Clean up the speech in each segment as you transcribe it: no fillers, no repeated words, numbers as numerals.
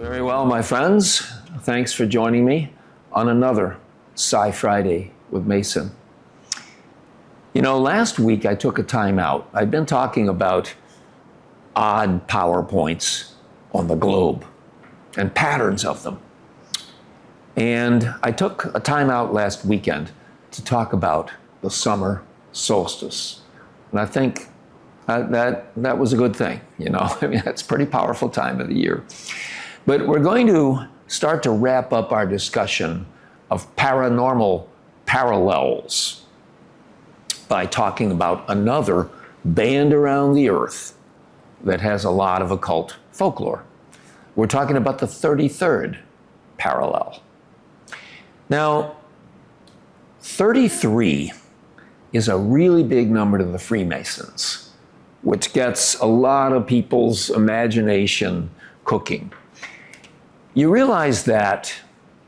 Very well, my friends. Thanks for joining me on another Psi-Friday with Mason. You know, last week I took a time out. I've been talking about odd power points on the globe and patterns of them. And I took a time out last weekend to talk about the summer solstice. And I think that was a good thing, you know. I mean, that's a pretty powerful time of the year. But we're going to start to wrap up our discussion of paranormal parallels by talking about another band around the earth that has a lot of occult folklore. We're talking about the 33rd parallel. Now, 33 is a really big number to the Freemasons, which gets a lot of people's imagination cooking. You realize that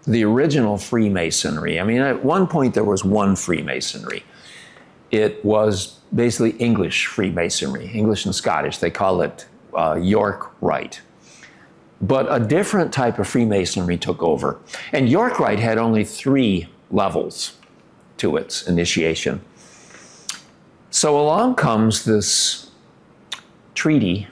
the original Freemasonry, I mean, at one point there was one Freemasonry. It was basically English Freemasonry, English and Scottish. They call it York Rite. But a different type of Freemasonry took over. And York Rite had only 3 levels to its initiation. So along comes this treaty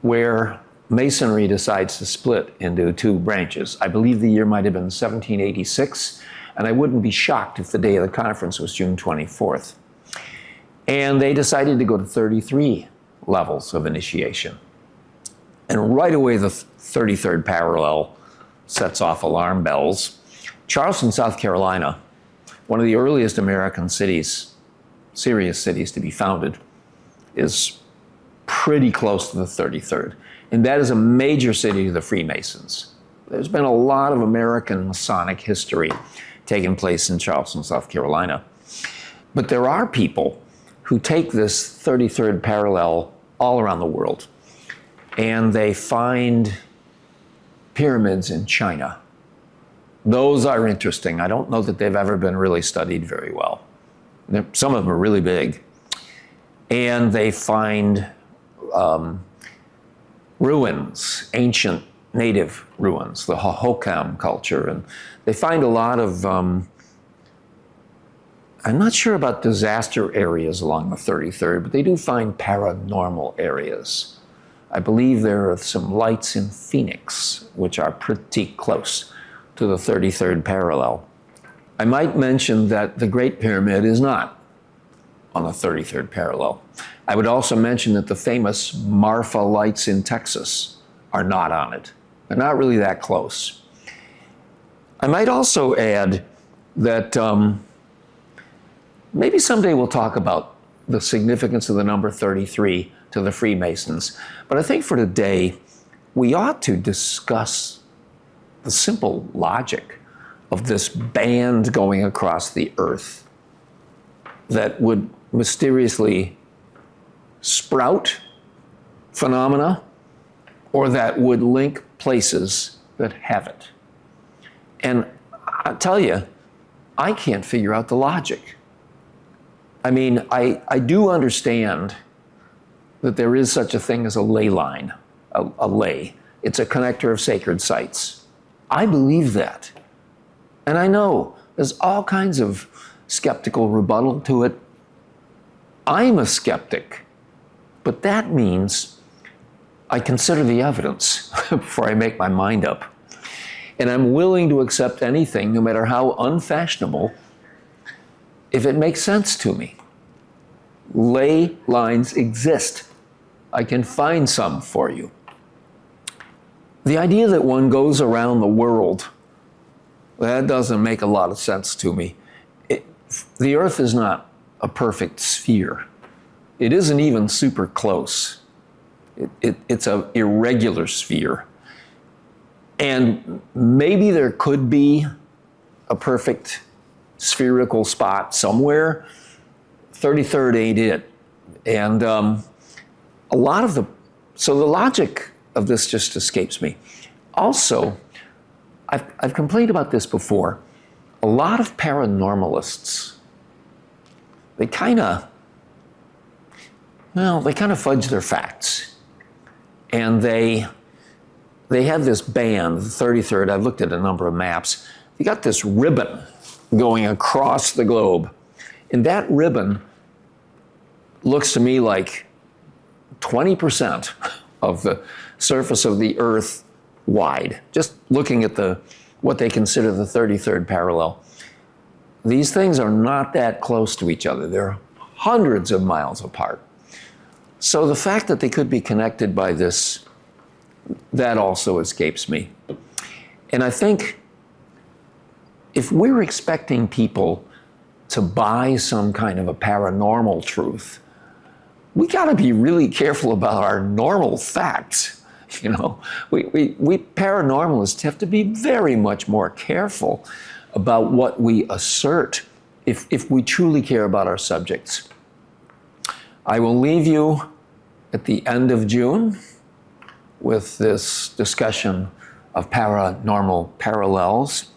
where Masonry decides to split into 2 branches. I believe the year might have been 1786, and I wouldn't be shocked if the day of the conference was June 24th. And they decided to go to 33 levels of initiation. And right away, the 33rd parallel sets off alarm bells. Charleston, South Carolina, one of the earliest American cities, serious cities to be founded, is pretty close to the 33rd. And that is a major city to the Freemasons. There's been a lot of American Masonic history taking place in Charleston, South Carolina. But there are people who take this 33rd parallel all around the world, and they find pyramids in China. Those are interesting. I don't know that they've ever been really studied very well. Some of them are really big. And they find ruins, ancient native ruins, the Hohokam culture. And they find a lot of, I'm not sure about disaster areas along the 33rd, but they do find paranormal areas. I believe there are some lights in Phoenix, which are pretty close to the 33rd parallel. I might mention that the Great Pyramid is not on the 33rd parallel. I would also mention that the famous Marfa lights in Texas are not on it. They're not really that close. I might also add that maybe someday we'll talk about the significance of the number 33 to the Freemasons. But I think for today, we ought to discuss the simple logic of this band going across the earth that would mysteriously sprout phenomena or that would link places that haven't. And I tell you, I can't figure out the logic. I mean, I do understand that there is such a thing as a ley line, a ley. It's a connector of sacred sites. I believe that. And I know there's all kinds of skeptical rebuttal to it. I'm a skeptic, but that means I consider the evidence before I make my mind up. And I'm willing to accept anything, no matter how unfashionable, if it makes sense to me. Ley lines exist. I can find some for you. The idea that one goes around the world, that doesn't make a lot of sense to me. The Earth is not a perfect sphere. It isn't even super close. It's an irregular sphere. And maybe there could be a perfect spherical spot somewhere. 33rd ain't it. And so the logic of this just escapes me. Also, I've complained about this before. A lot of paranormalists, they kind of fudge their facts. And they they have this band, the 33rd. I've looked at a number of maps. They got this ribbon going across the globe. And that ribbon looks to me like 20% of the surface of the Earth wide, just looking at what they consider the 33rd parallel. These things are not that close to each other. They're hundreds of miles apart. So the fact that they could be connected by this, that also escapes me. And I think if we're expecting people to buy some kind of a paranormal truth, we got to be really careful about our normal facts. You know, we paranormalists have to be very much more careful about what we assert if we truly care about our subjects. I will leave you at the end of June with this discussion of paranormal parallels.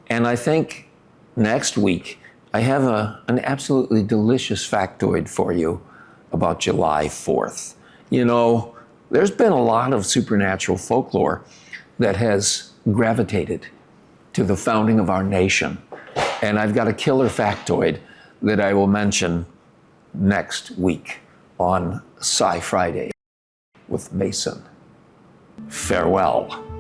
And I think next week I have an absolutely delicious factoid for you about July 4th. You know, there's been a lot of supernatural folklore that has gravitated to the founding of our nation. And I've got a killer factoid that I will mention next week on Psi-Friday with Mason. Farewell.